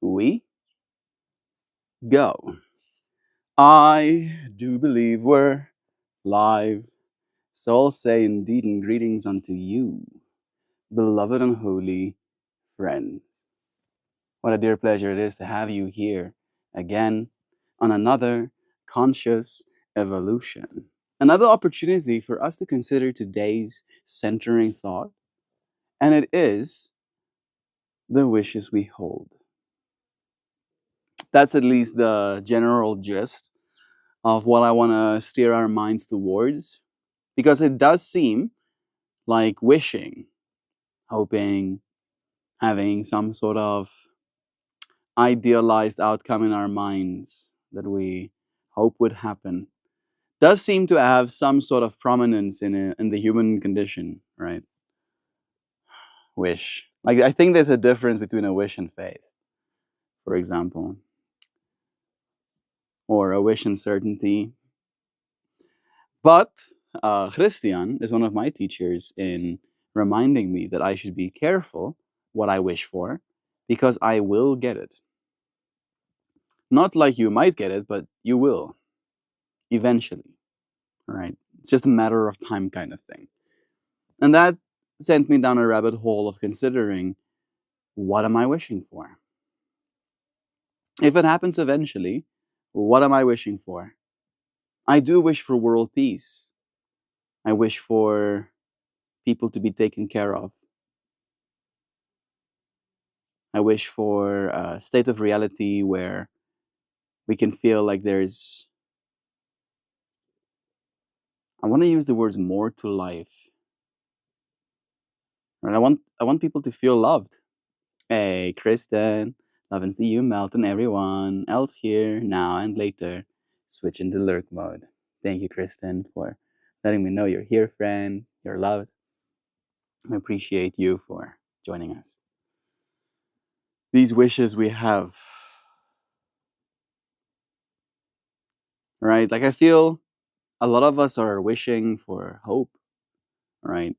we go. I do believe we're live. So I'll say indeed and greetings unto you, beloved and holy friends. What a dear pleasure it is to have you here again on another conscious evolution. Another opportunity for us to consider today's centering thought, and it is the wishes we hold. That's at least the general gist of what I want to steer our minds towards, because it does seem like wishing, hoping, having some sort of idealized outcome in our minds that we hope would happen does seem to have some sort of prominence in the human condition, right? Wish. Like, I think there's a difference between a wish and faith, for example, or a wish and certainty. But Christian is one of my teachers in reminding me that I should be careful what I wish for because I will get it. Not like you might get it, but you will eventually, right? It's just a matter of time kind of thing. And that sent me down a rabbit hole of considering, what am I wishing for? If it happens eventually, what am I wishing for? I do wish for world peace. I wish for people to be taken care of. I wish for a state of reality where we can feel like I want to use the words more to life. Right? I want people to feel loved. Hey, Kristen, love and see you, Melt, and everyone else here now and later. Switch into lurk mode. Thank you, Kristen, for letting me know you're here, friend. You're loved. I appreciate you for joining us. These wishes we have, right? Like, I feel a lot of us are wishing for hope, right?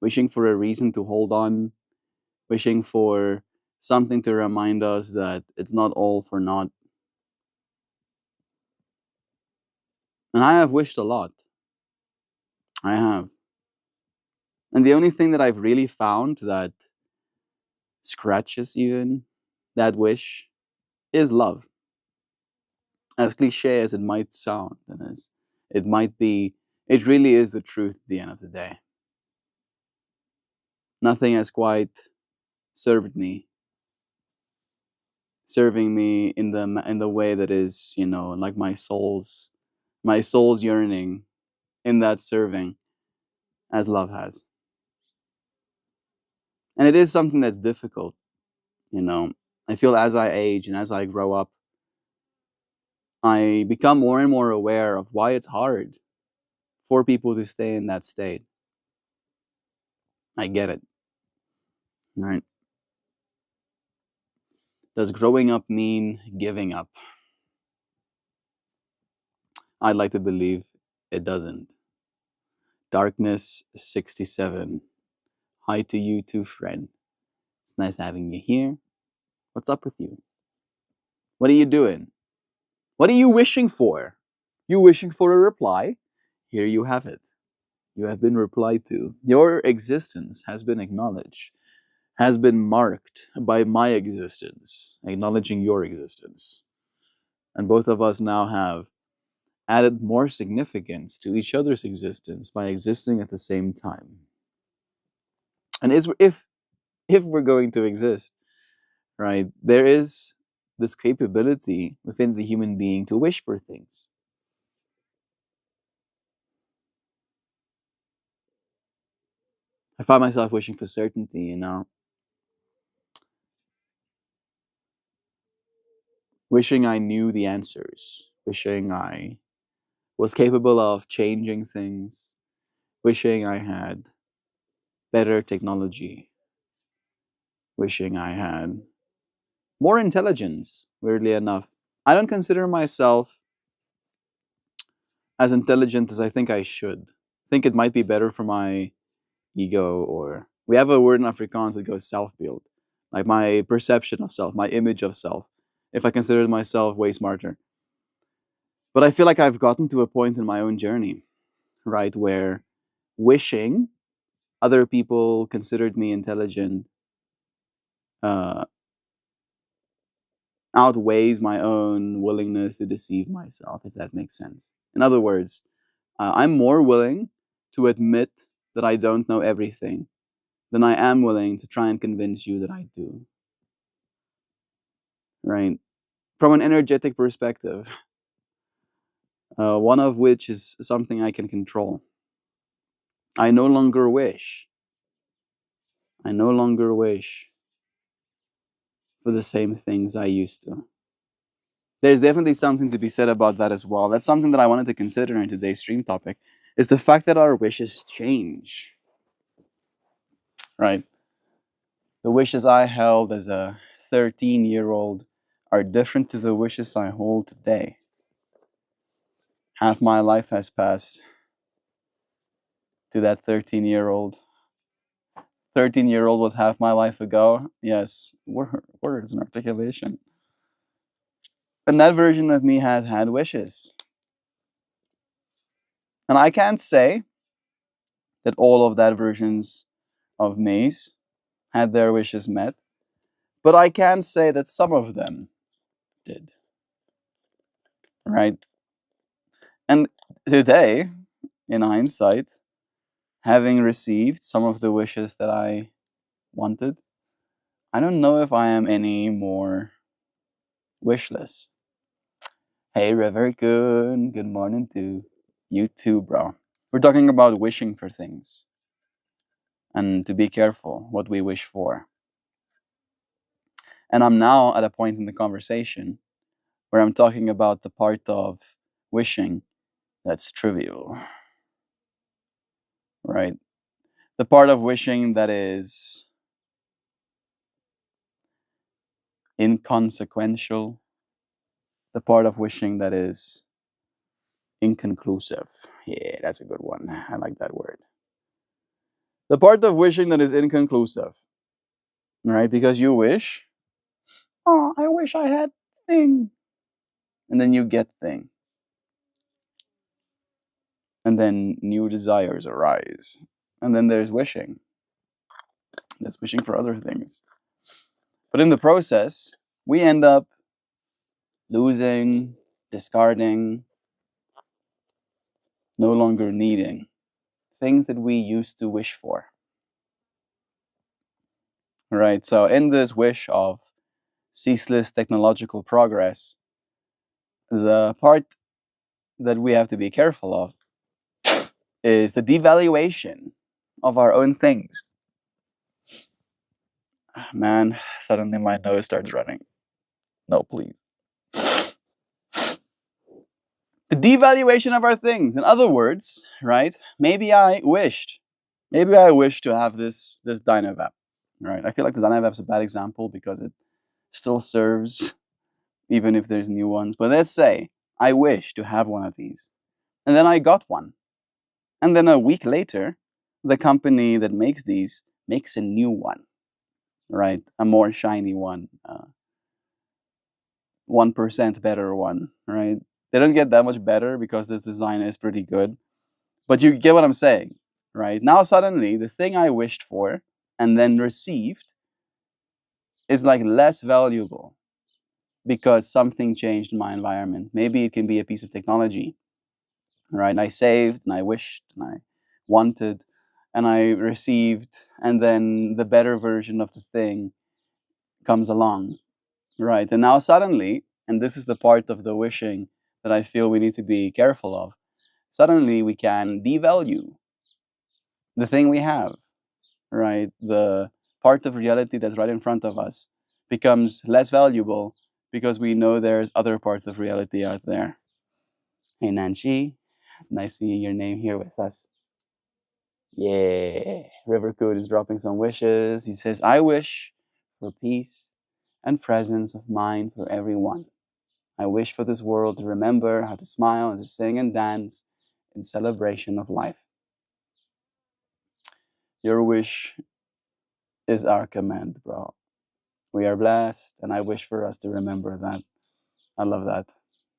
Wishing for a reason to hold on, wishing for something to remind us that it's not all for naught. And I have wished a lot. I have. And the only thing that I've really found that scratches even that wish is love. As cliche as it might sound, and as it might be, it really is the truth at the end of the day. Nothing has quite served me, serving me in the way that is, like my soul's yearning in that serving as love has. And it is something that's difficult, you know. I feel as I age and as I grow up, I become more and more aware of why it's hard for people to stay in that state. I get it, right? Does growing up mean giving up? I'd like to believe it doesn't. Darkness 67. Hi to you too, friend. It's nice having you here. What's up with you? What are you doing? What are you wishing for? You wishing for a reply? Here you have it. You have been replied to. Your existence has been acknowledged, has been marked by my existence, acknowledging your existence. And both of us now have added more significance to each other's existence by existing at the same time. And if we're going to exist, right, there is this capability within the human being to wish for things. I find myself wishing for certainty, wishing I knew the answers, wishing I was capable of changing things, wishing I had better technology, wishing I had more intelligence, weirdly enough. I don't consider myself as intelligent as I think I should. I think it might be better for my ego, or we have a word in Afrikaans that goes self-build. like my perception of self, my image of self, if I considered myself way smarter. But I feel like I've gotten to a point in my own journey, right, where wishing other people considered me intelligent uh, outweighs my own willingness to deceive myself, if that makes sense. In other words, I'm more willing to admit that I don't know everything than I am willing to try and convince you that I do, right? From an energetic perspective, one of which is something I can control. I no longer wish. I no longer wish for the same things I used to. There's definitely something to be said about that as well. That's something that I wanted to consider in today's stream topic, is the fact that our wishes change, right? The wishes I held as a 13-year-old are different to the wishes I hold today. Half my life has passed to that 13-year-old. 13-year-old was half my life ago. Yes, words and articulation. And that version of me has had wishes. And I can't say that all of that versions of me's had their wishes met, but I can say that some of them did, right? And today, in hindsight, having received some of the wishes that I wanted, I don't know if I am any more wishless. Hey River, good morning to you too, bro. We're talking about wishing for things and to be careful what we wish for. And I'm now at a point in the conversation where I'm talking about the part of wishing that's trivial, right? The part of wishing that is inconsequential, the part of wishing that is inconclusive. Yeah, that's a good one. I like that word. The part of wishing that is inconclusive, right? Because you wish, oh, I wish I had thing. And then you get thing. And then new desires arise. And then there's wishing. That's wishing for other things. But in the process, we end up losing, discarding, no longer needing things that we used to wish for. Right? So, in this wish of ceaseless technological progress, the part that we have to be careful of is the devaluation of our own things. Man, suddenly my nose starts running. No, please. The devaluation of our things. In other words, right? Maybe I wished to have this Dynavap. Right? I feel like the Dynavap is a bad example because it still serves even if there's new ones. But let's say I wish to have one of these. And then I got one. And then a week later, the company that makes these makes a new one, right? A more shiny one, 1% better one, right? They don't get that much better because this design is pretty good. But you get what I'm saying, right? Now suddenly the thing I wished for and then received is like less valuable because something changed in my environment. Maybe it can be a piece of technology, right? I saved and I wished and I wanted and I received, and then the better version of the thing comes along, right? And now suddenly, and this is the part of the wishing that I feel we need to be careful of, suddenly we can devalue the thing we have, right? The part of reality that's right in front of us becomes less valuable because we know there's other parts of reality out there. Hey Nancy, it's nice seeing your name here with us. Yeah, River Code is dropping some wishes. He says, I wish for peace and presence of mind for everyone. I wish for this world to remember how to smile and to sing and dance in celebration of life. Your wish is our command, bro. We are blessed, and I wish for us to remember that. I love that.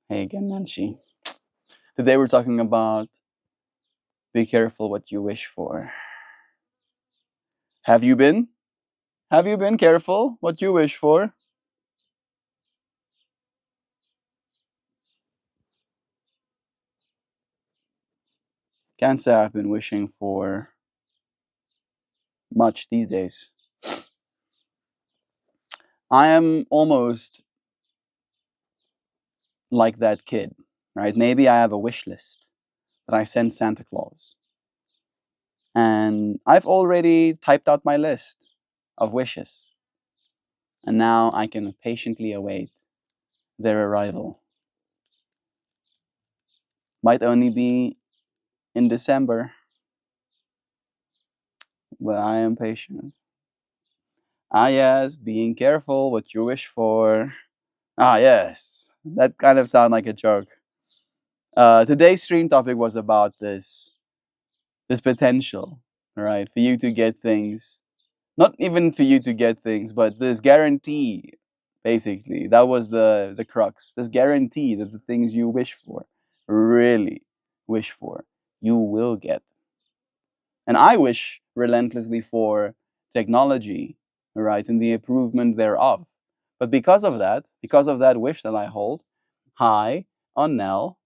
Hey again, Nancy. Today we're talking about be careful what you wish for. Have you been? Have you been careful what you wish for? Can't say I've been wishing for much these days. I am almost like that kid, right? Maybe I have a wish list that I send Santa Claus. And I've already typed out my list of wishes. And now I can patiently await their arrival. Might only be in December, but I am patient. Ah, yes, being careful what you wish for. Ah, yes, that kind of sounds like a joke. Today's stream topic was about this potential, right, for you to get things. Not even for you to get things, but this guarantee, basically, that was the crux. This guarantee that the things you wish for, really wish for, you will get. And I wish relentlessly for technology, right, and the improvement thereof. But because of that wish that I hold, hi, Onel,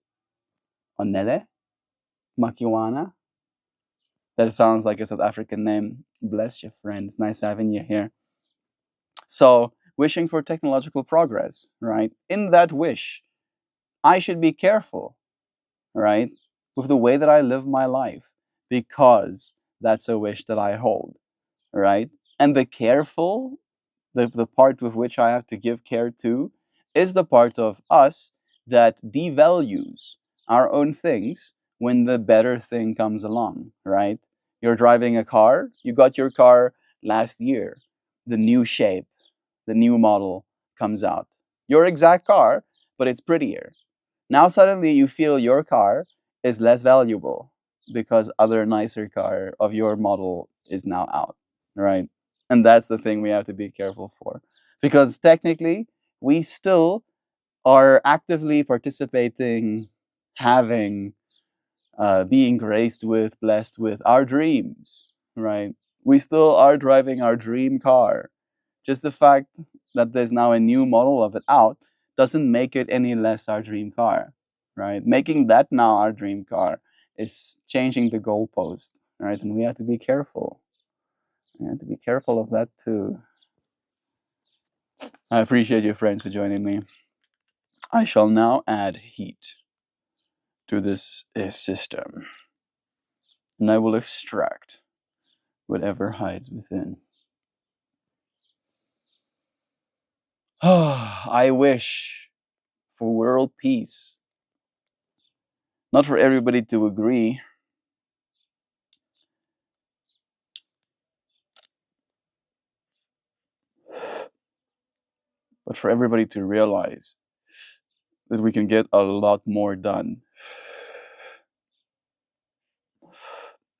Onele, Makiwana. That sounds like a South African name. Bless you, friend. It's nice having you here. So, wishing for technological progress, right? In that wish, I should be careful, right, with the way that I live my life because that's a wish that I hold, right? And the careful, the part with which I have to give care to, is the part of us that devalues our own things when the better thing comes along, right? You're driving a car, you got your car last year, the new shape, the new model comes out. Your exact car, but it's prettier. Now suddenly you feel your car is less valuable because other nicer car of your model is now out, right? And that's the thing we have to be careful for. Because technically, we still are actively participating, having, being graced with, blessed with our dreams, right? We still are driving our dream car. Just the fact that there's now a new model of it out doesn't make it any less our dream car, right? Making that now our dream car is changing the goalpost, right? And we have to be careful. We have to be careful of that too. I appreciate you, friends, for joining me. I shall now add heat to this system, and I will extract whatever hides within. I wish for world peace. Not for everybody to agree, but for everybody to realize that we can get a lot more done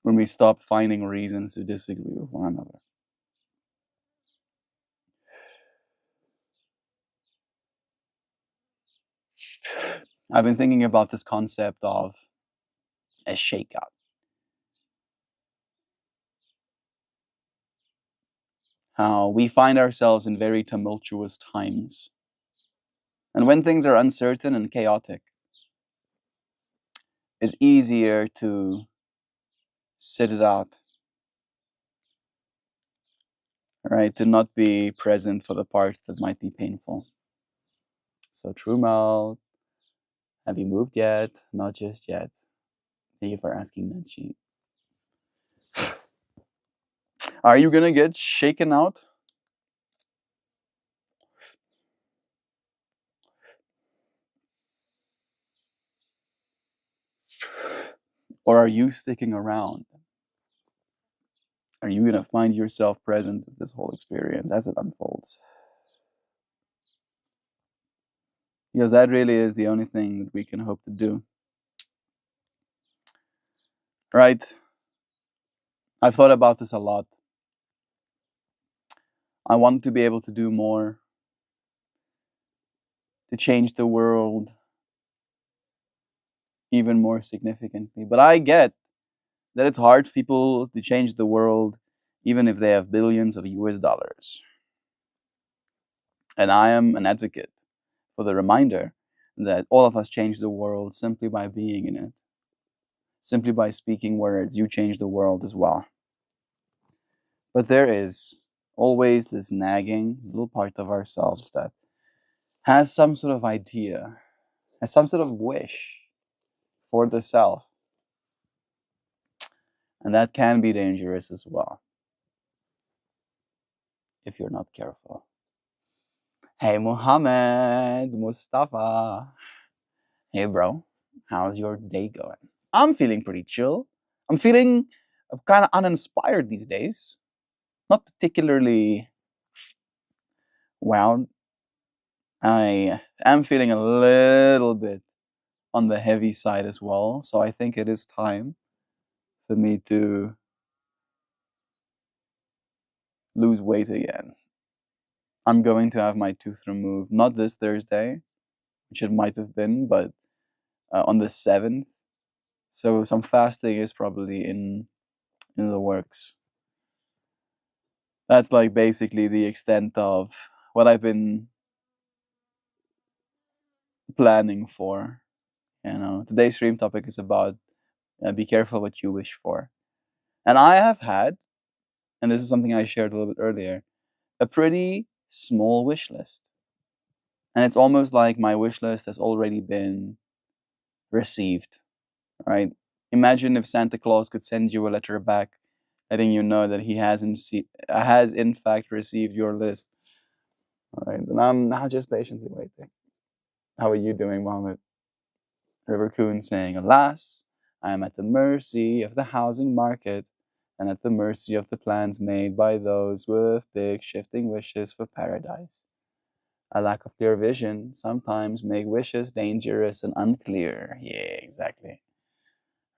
when we stop finding reasons to disagree with one another. I've been thinking about this concept of a shakeout. How we find ourselves in very tumultuous times. And when things are uncertain and chaotic, it's easier to sit it out, right? To not be present for the parts that might be painful. So, true melt, have you moved yet? Not just yet. Thank you for asking, Nancy. Are you gonna get shaken out? Or are you sticking around? Are you gonna find yourself present with this whole experience as it unfolds? Because that really is the only thing that we can hope to do. Right? I've thought about this a lot. I want to be able to do more, to change the world even more significantly. But I get that it's hard for people to change the world even if they have billions of US dollars. And I am an advocate for the reminder that all of us change the world simply by being in it. Simply by speaking words, you change the world as well. But there is always this nagging little part of ourselves that has some sort of idea, has some sort of wish for the self. And that can be dangerous as well if you're not careful. Hey, Mohammed, Mustafa. Hey, bro, how's your day going? I'm feeling pretty chill. I'm feeling kind of uninspired these days. Not particularly well. I am feeling a little bit on the heavy side as well. So I think it is time for me to lose weight again. I'm going to have my tooth removed, not this Thursday, which it might have been, but on the 7th. So some fasting is probably in the works. That's like basically the extent of what I've been planning for. Today's stream topic is about be careful what you wish for. And I have had, and this is something I shared a little bit earlier, a pretty small wish list. And it's almost like my wish list has already been received, right? Imagine if Santa Claus could send you a letter back letting you know that he has in fact received your list. All right, and I'm now just patiently waiting. How are you doing, Mohammed? River Coon saying, alas, I am at the mercy of the housing market and at the mercy of the plans made by those with big shifting wishes for paradise. A lack of clear vision sometimes make wishes dangerous and unclear. Yeah, exactly.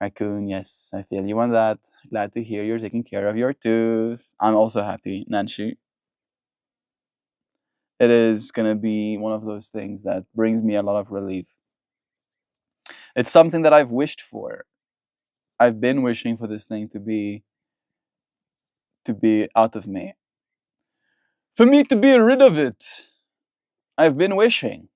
Raccoon, yes, I feel you on that. Glad to hear you're taking care of your tooth. I'm also happy, Nancy. It is going to be one of those things that brings me a lot of relief. It's something that I've wished for. I've been wishing for this thing to be out of me. For me to be rid of it. I've been wishing.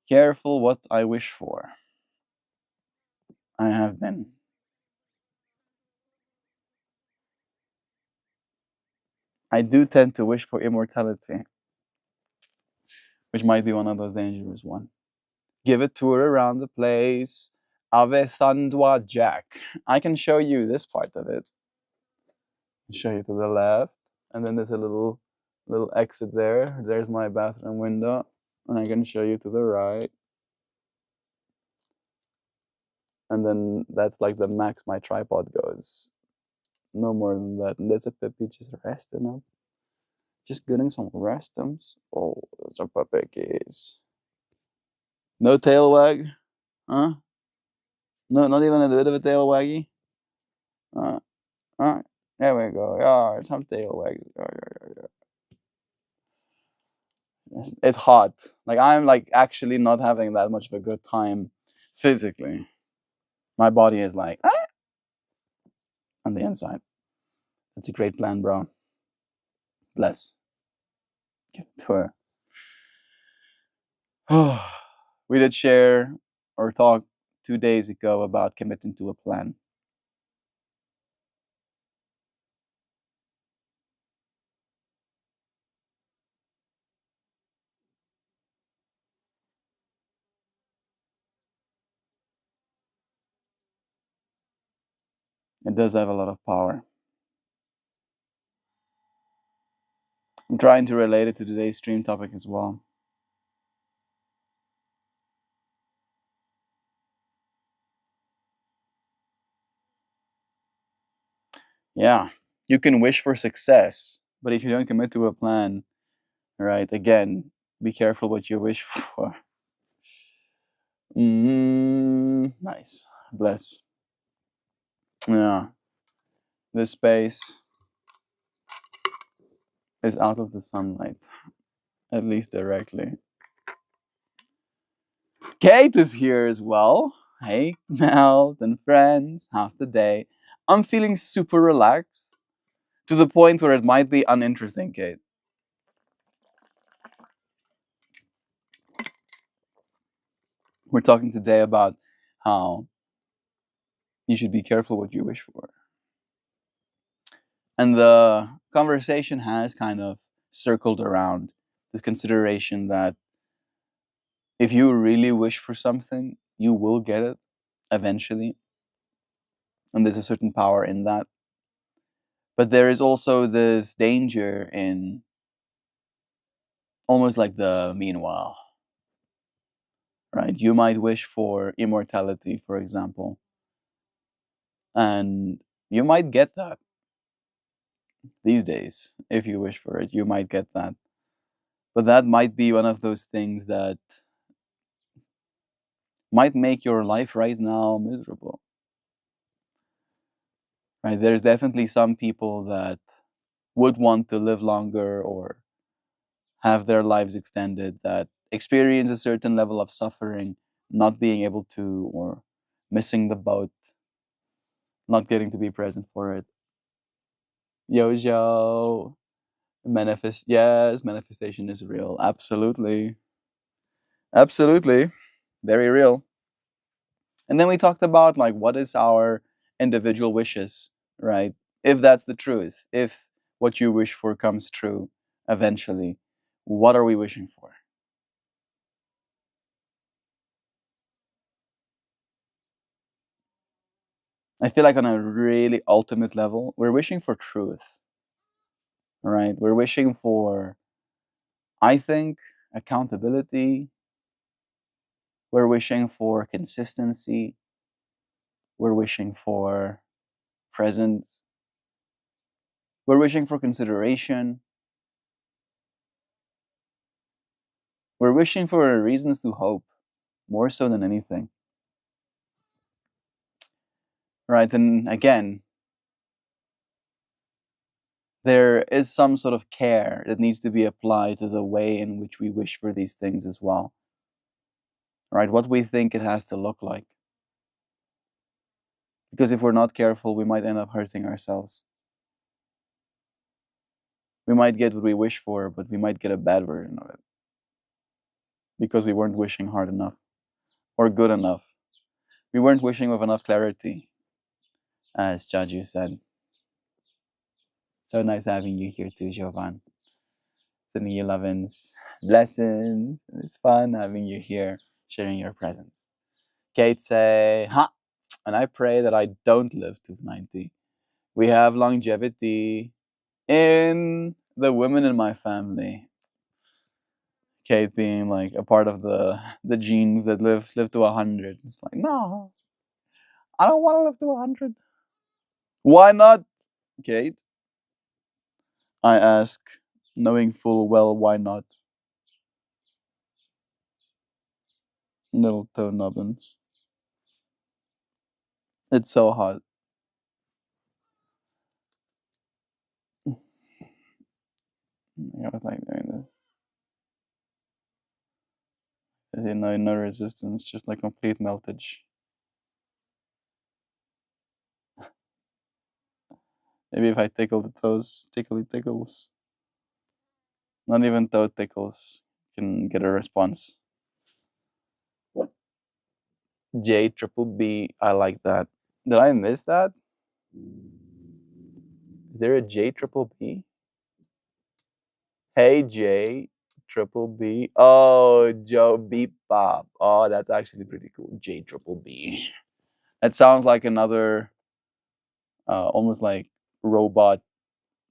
Careful what I wish for. I have been. I do tend to wish for immortality, which might be one of those dangerous ones. Give a tour around the place. Ave Thandwa Jack. I can show you this part of it. Show you to the left, and then there's a little exit there. There's my bathroom window, and I can show you to the right. And then that's like the max my tripod goes. No more than that. And there's a puppy just resting up. Just getting some restums. Oh, those are puppies. No tail wag? Huh? No, not even a bit of a tail waggy? Alright. There we go. Yeah, some tail wags. It's hot. Like I'm like actually not having that much of a good time physically. My body is like on the inside. That's a great plan, bro. Bless. Give it to her. We did share or talk 2 days ago about committing to a plan. It does have a lot of power. I'm trying to relate it to today's stream topic as well. Yeah, you can wish for success, but if you don't commit to a plan, right, again, be careful what you wish for. Nice. Bless. Yeah. This space is out of the sunlight, at least directly. Kate is here as well. Hey, Mel and friends, how's the day? I'm feeling super relaxed to the point where it might be uninteresting, Kate. We're talking today about how you should be careful what you wish for. And the conversation has kind of circled around this consideration that if you really wish for something, you will get it eventually. And there's a certain power in that. But there is also this danger in almost like the meanwhile, right? You might wish for immortality, for example, and you might get that these days. If you wish for it, you might get that. But that might be one of those things that might make your life right now miserable, right? There's definitely some people that would want to live longer or have their lives extended that experience a certain level of suffering, not being able to, or missing the boat, not getting to be present for it. Yo, yes, manifestation is real. Absolutely. Absolutely. Very real. And then we talked about like what is our individual wishes, right? If that's the truth, if what you wish for comes true eventually, what are we wishing for? I feel like on a really ultimate level, we're wishing for truth, right? We're wishing for, I think, accountability. We're wishing for consistency. We're wishing for presence. We're wishing for consideration. We're wishing for reasons to hope more so than anything. Right? And again, there is some sort of care that needs to be applied to the way in which we wish for these things as well. Right? What we think it has to look like. Because if we're not careful, we might end up hurting ourselves. We might get what we wish for, but we might get a bad version of it. Because we weren't wishing hard enough or good enough. We weren't wishing with enough clarity, as Jaju said. So nice having you here too, Jovan. Sending you lovin's blessings. It's fun having you here, sharing your presence. Kate say, ha! And I pray that I don't live to 90. We have longevity in the women in my family. Kate being like a part of the genes that live to 100. It's like, no, I don't want to live to 100. Why not, Kate? I ask, knowing full well why not. Little toe nubbins. It's so hot. I was like doing this. There's no resistance, just like complete meltage. Maybe if I tickle the toes, tickly tickles. Not even toe tickles can get a response. J triple B, I like that. Did I miss that? Is there a J triple B? Hey J triple B. Oh, Joe Beep Bob. Oh, that's actually pretty cool. J triple B. That sounds like another, almost like robot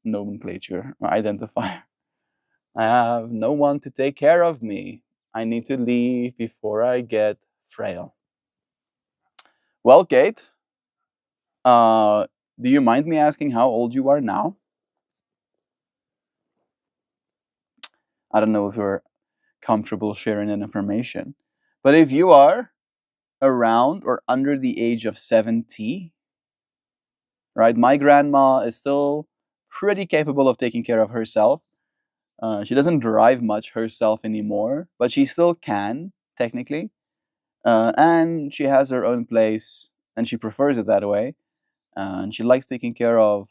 nomenclature or identifier. I have no one to take care of me. I need to leave before I get frail. Well, Kate, uh, do you mind me asking how old you are now? I don't know if you're comfortable sharing that information, but if you are around or under the age of 70, right? My grandma is still pretty capable of taking care of herself. She doesn't drive much herself anymore, but she still can, technically. And she has her own place, and she prefers it that way. And she likes taking care of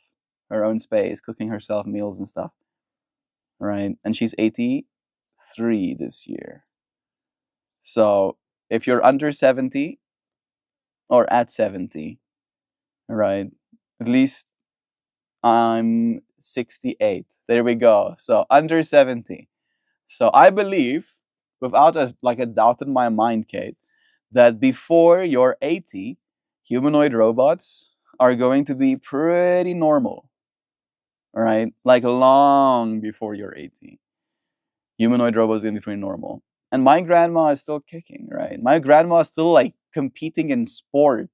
her own space, cooking herself meals and stuff, right? And she's 83 this year. So if you're under 70 or at 70, right, at least I'm 68. There we go. So under 70. So I believe, without a doubt in my mind, Kate, that before you're 80, humanoid robots are going to be pretty normal, right? Like long before you're 80, humanoid robots are going to be pretty normal. And my grandma is still kicking, right? My grandma is still like competing in sport.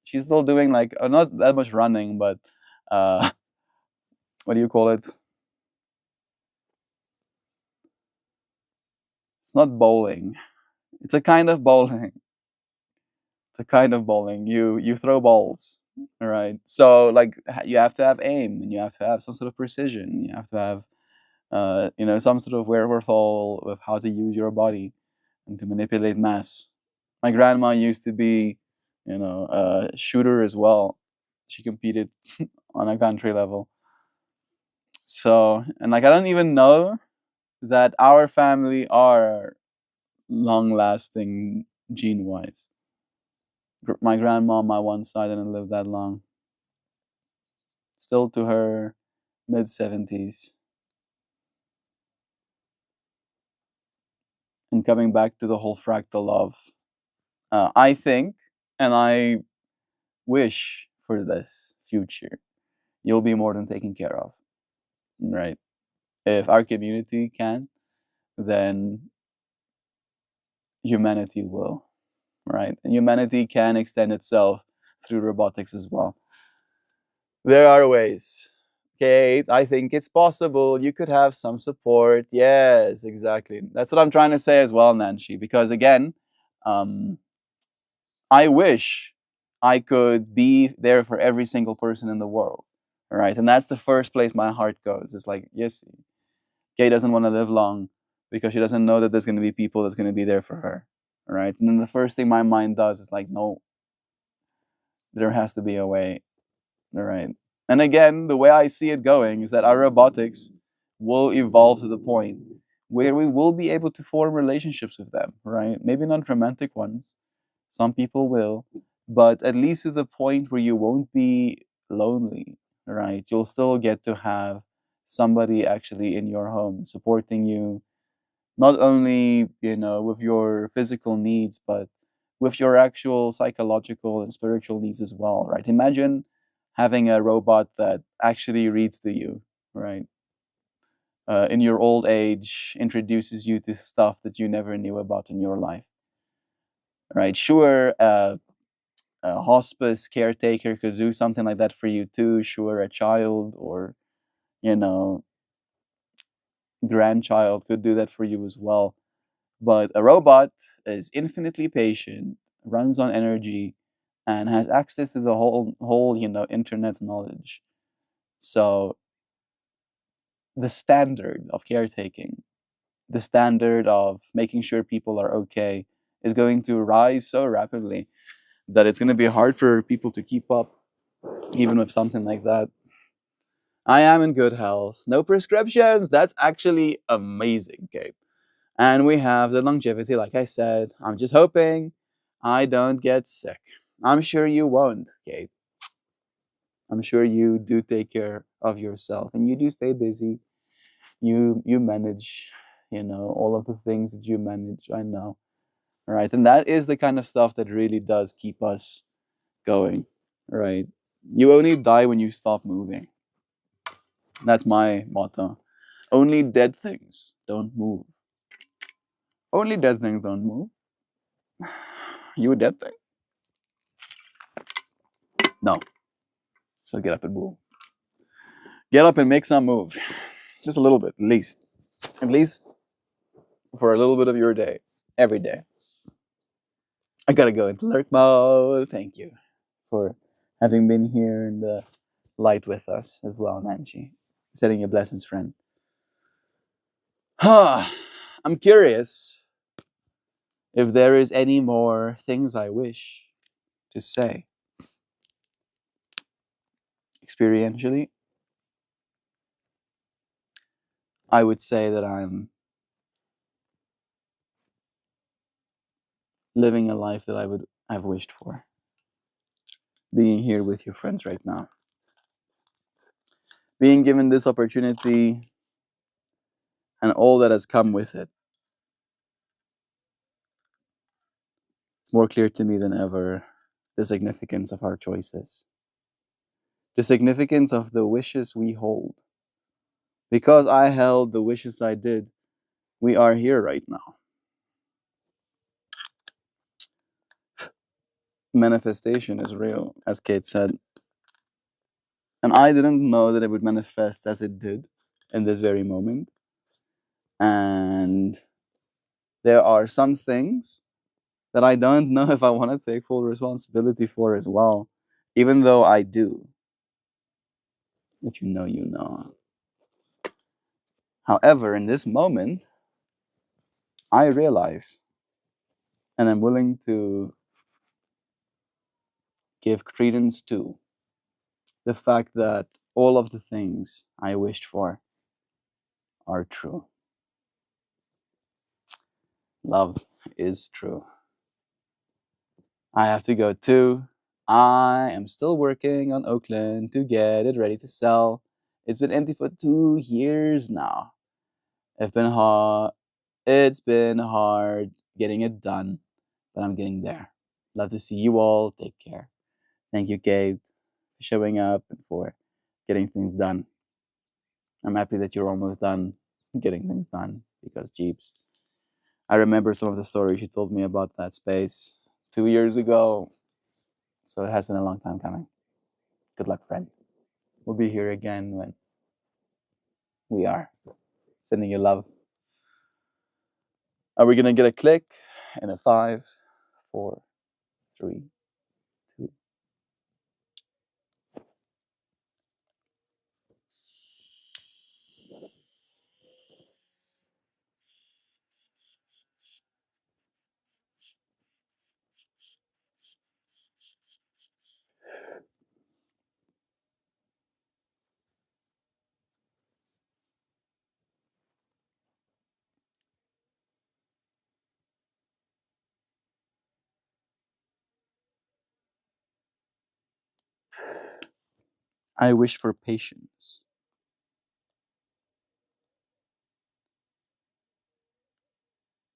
She's still doing like not that much running, but uh, what do you call it? It's not bowling. It's a kind of bowling. It's a kind of bowling. You throw balls, all right? So like you have to have aim, and you have to have some sort of precision. You have to have some sort of wherewithal with how to use your body and to manipulate mass. My grandma used to be, a shooter as well. She competed on a country level. So, and like I don't even know that our family are long lasting gene wise. My grandma on my one side didn't live that long. Still to her mid 70s. And coming back to the whole fractal love, I think, and I wish for this future, you'll be more than taken care of, right? If our community can, then humanity will, right? And humanity can extend itself through robotics as well. There are ways. Kate, I think it's possible. You could have some support. Yes, exactly. That's what I'm trying to say as well, Nancy. Because again, um, I wish I could be there for every single person in the world. Right. And that's the first place my heart goes. It's like, yes, Kate doesn't want to live long because she doesn't know that there's going to be people that's going to be there for her. Right. And then the first thing my mind does is like, no, there has to be a way. Right. And again, the way I see it going is that our robotics will evolve to the point where we will be able to form relationships with them, right? Maybe not romantic ones. Some people will, but at least to the point where you won't be lonely, right? You'll still get to have somebody actually in your home supporting you, not only, with your physical needs, but with your actual psychological and spiritual needs as well, right? Imagine having a robot that actually reads to you, right? In your old age, introduces you to stuff that you never knew about in your life, right? Sure, a hospice caretaker could do something like that for you too. Sure, a child or, you know, grandchild could do that for you as well. But a robot is infinitely patient, runs on energy, and has access to the whole internet's knowledge. So the standard of caretaking, the standard of making sure people are okay, is going to rise so rapidly that it's going to be hard for people to keep up, even with something like that. I am in good health. No prescriptions. That's actually amazing, Kate. And we have the longevity, like I said. I'm just hoping I don't get sick. I'm sure you won't, Kate. I'm sure you do take care of yourself and you do stay busy. You manage, all of the things that you manage. I know. Right. And that is the kind of stuff that really does keep us going. Right. You only die when you stop moving. That's my motto. Only dead things don't move. Only dead things don't move. You a dead thing? No. So get up and move. Get up and make some move. Just a little bit, at least. At least for a little bit of your day. Every day. I gotta go into lurk mode. Thank you for having been here in the light with us as well, Nanchi. Sending your blessings, friend. I'm curious if there is any more things I wish to say. Experientially, I would say that I'm living a life that I've wished for. Being here with your friends right now. Being given this opportunity and all that has come with it. It's more clear to me than ever the significance of our choices. The significance of the wishes we hold. Because I held the wishes I did, we are here right now. Manifestation is real, as Kate said. And I didn't know that it would manifest as it did in this very moment. And there are some things that I don't know if I want to take full responsibility for as well, even though I do. If you know, you know. However, in this moment, I realize and I'm willing to give credence to the fact that all of the things I wished for are true. Love is true. I have to go too. I am still working on Oakland to get it ready to sell. It's been empty for 2 years now. It's been hard getting it done, but I'm getting there. Love to see you all. Take care. Thank you, Kate, for showing up and for getting things done. I'm happy that you're almost done getting things done because, jeeps, I remember some of the stories you told me about that space 2 years ago. So it has been a long time coming. Good luck, friend. We'll be here again when we are. Sending you love. Are we going to get a click in a 5, 4, 3, 2? I wish for patience.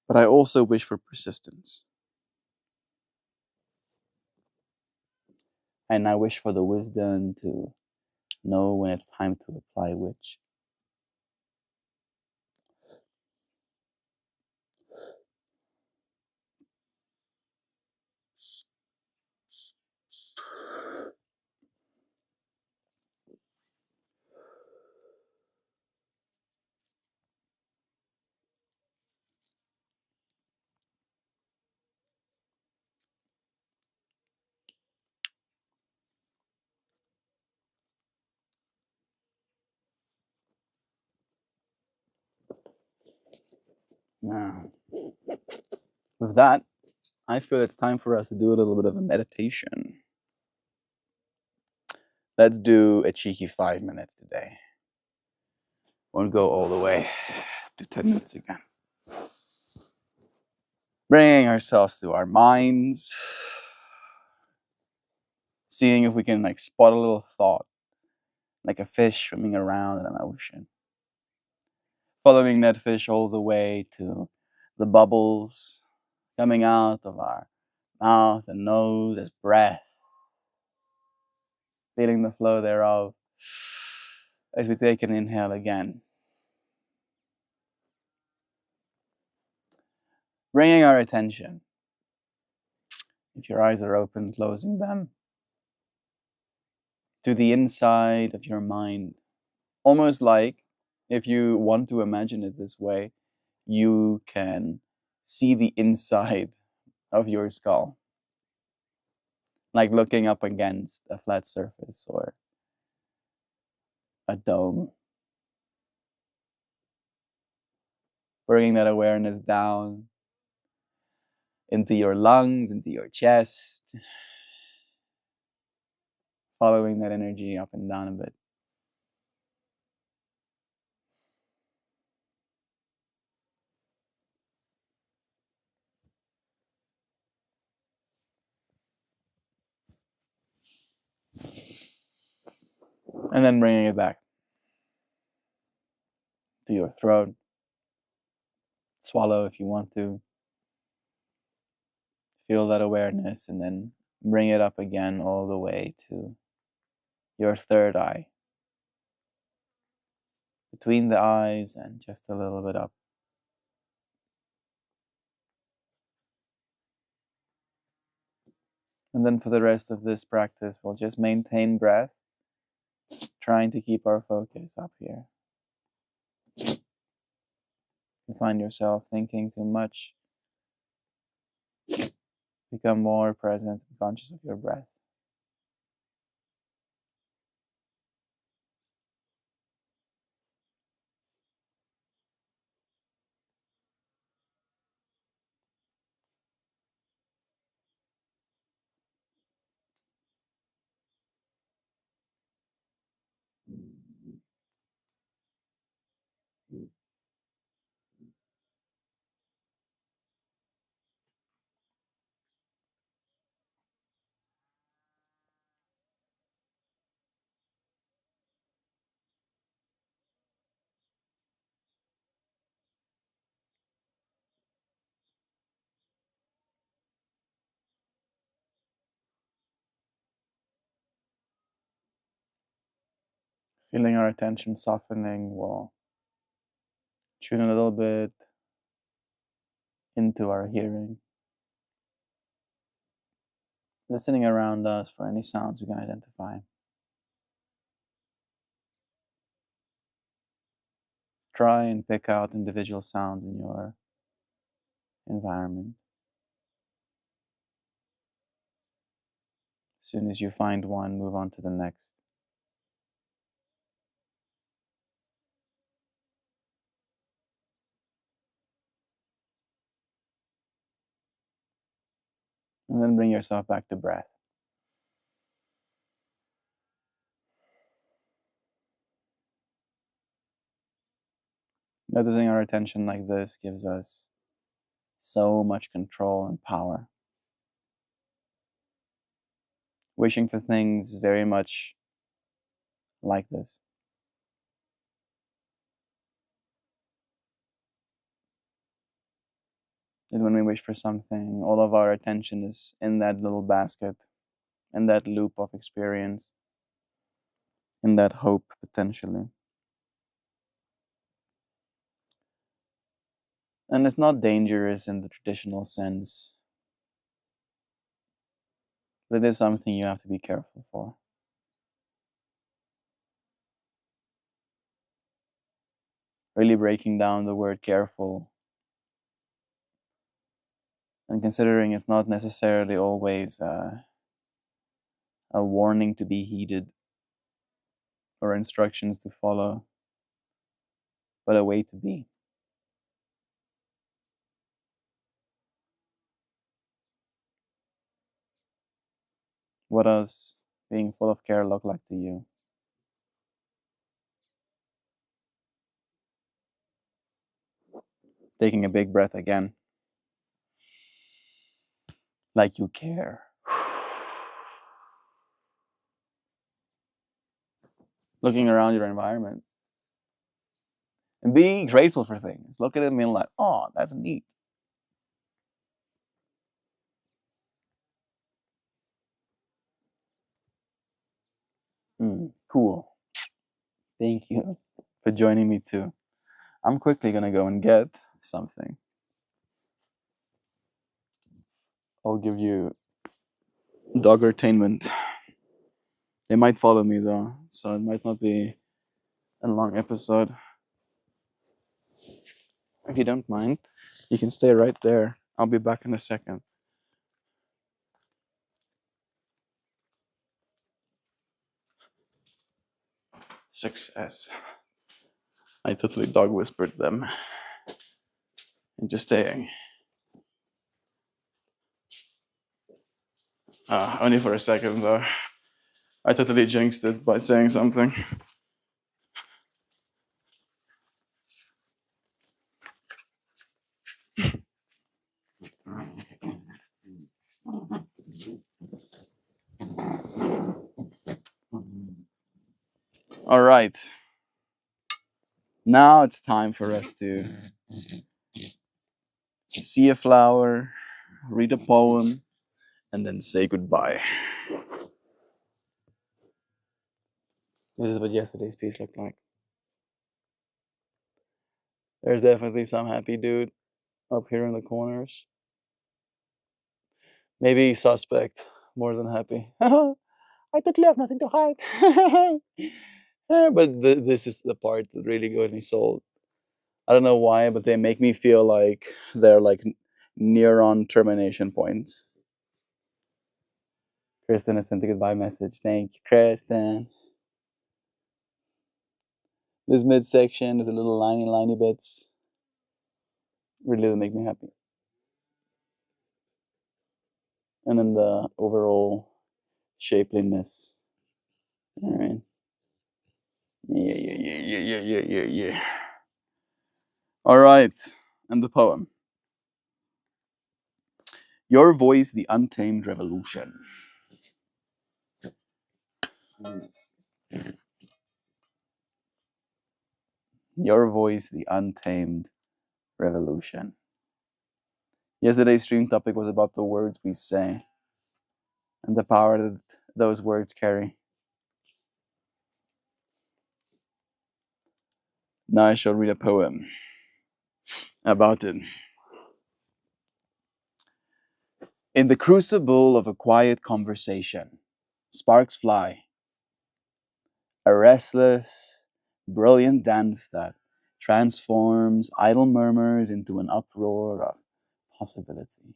But I also wish for persistence. And I wish for the wisdom to know when it's time to apply which. Now, with that, I feel it's time for us to do a little bit of a meditation. Let's do a cheeky 5 minutes today. Won't go all the way to 10 minutes again. Bringing ourselves to our minds. Seeing if we can spot a little thought, like a fish swimming around in an ocean. Following that fish all the way to the bubbles coming out of our mouth and nose as breath. Feeling the flow thereof as we take an inhale again. Bringing our attention, if your eyes are open, closing them, to the inside of your mind. Almost like, if you want to imagine it this way, you can see the inside of your skull. like looking up against a flat surface or a dome. Bringing that awareness down into your lungs, into your chest, following that energy up and down a bit. And then bringing it back to your throat. Swallow if you want to. Feel that awareness and then bring it up again all the way to your third eye. Between the eyes and just a little bit up. And then for the rest of this practice, we'll just maintain breath, trying to keep our focus up here. If you find yourself thinking too much, become more present and conscious of your breath. Feeling our attention softening, we'll tune a little bit into our hearing. Listening around us for any sounds we can identify. Try and pick out individual sounds in your environment. As soon as you find one, move on to the next. And then bring yourself back to breath. Noticing our attention like this gives us so much control and power. Wishing for things is very much like this. And when we wish for something, all of our attention is in that little basket, in that loop of experience, in that hope, potentially. And it's not dangerous in the traditional sense, but it is something you have to be careful for. Really breaking down the word careful and considering it's not necessarily always a warning to be heeded or instructions to follow, but a way to be. What does being full of care look like to you? Taking a big breath again. Like you care. Looking around your environment. And be grateful for things. Look at it and be like, oh, that's neat. Cool. Thank you for joining me too. I'm quickly going to go and get something. I'll give you dog entertainment. They might follow me though, so it might not be a long episode. If you don't mind, you can stay right there. I'll be back in a second. Success. I totally dog whispered them into staying. Only for a second though. I totally jinxed it by saying something. All right. Now it's time for us to see a flower, read a poem, and then say goodbye. This is what yesterday's piece looked like. There's definitely some happy dude up here in the corners. Maybe suspect more than happy. I totally have nothing to hide. But this is the part that really got me sold. I don't know why, but they make me feel like they're like neuron termination points. Kristen has sent a goodbye message. Thank you, Kristen. This midsection with the little liney bits really make me happy. And then the overall shapeliness. All right. Yeah. All right. And the poem. Your voice, the untamed revolution. Your voice, the untamed revolution. Yesterday's stream topic was about the words we say and the power that those words carry. Now I shall read a poem about it. In the crucible of a quiet conversation, sparks fly. A restless, brilliant dance that transforms idle murmurs into an uproar of possibility.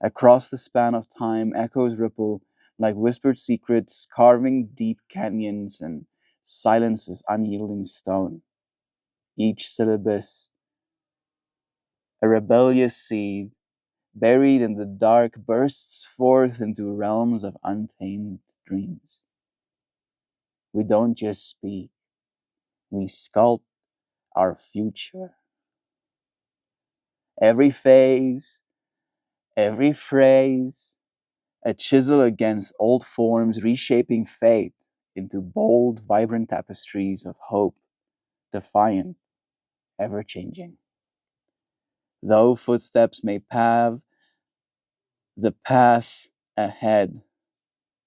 Across the span of time, echoes ripple like whispered secrets, carving deep canyons and silence's unyielding stone. Each syllabus, a rebellious seed, buried in the dark, bursts forth into realms of untamed dreams. We don't just speak, we sculpt our future. Every phase, every phrase, a chisel against old forms, reshaping fate into bold, vibrant tapestries of hope, defiant, ever changing. Though footsteps may pave the path ahead,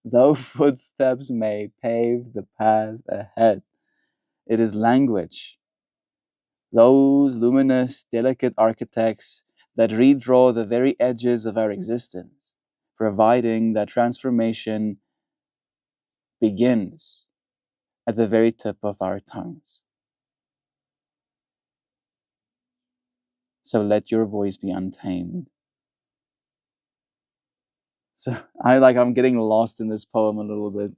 though footsteps may pave the path ahead, it is language, those luminous, delicate architects that redraw the very edges of our existence, providing that transformation begins at the very tip of our tongues. So let your voice be untamed. So I'm getting lost in this poem a little bit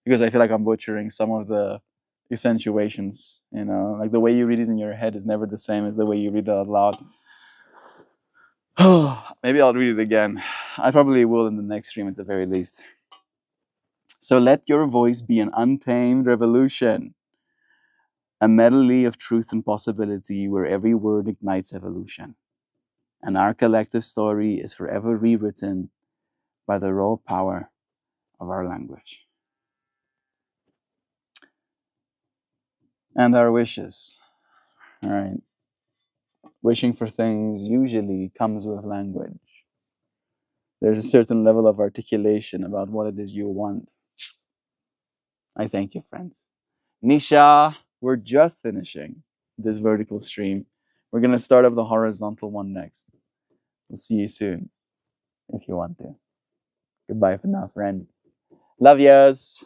because I feel like I'm butchering some of the accentuations, like the way you read it in your head is never the same as the way you read it out loud. Maybe I'll read it again. I probably will in the next stream at the very least. So let your voice be an untamed revolution, a medley of truth and possibility where every word ignites evolution. And our collective story is forever rewritten by the raw power of our language. And our wishes. All right. Wishing for things usually comes with language. There's a certain level of articulation about what it is you want. I thank you, friends. Nisha, we're just finishing this vertical stream. We're going to start up the horizontal one next. We'll see you soon if you want to. Goodbye for now, friends. Love yous.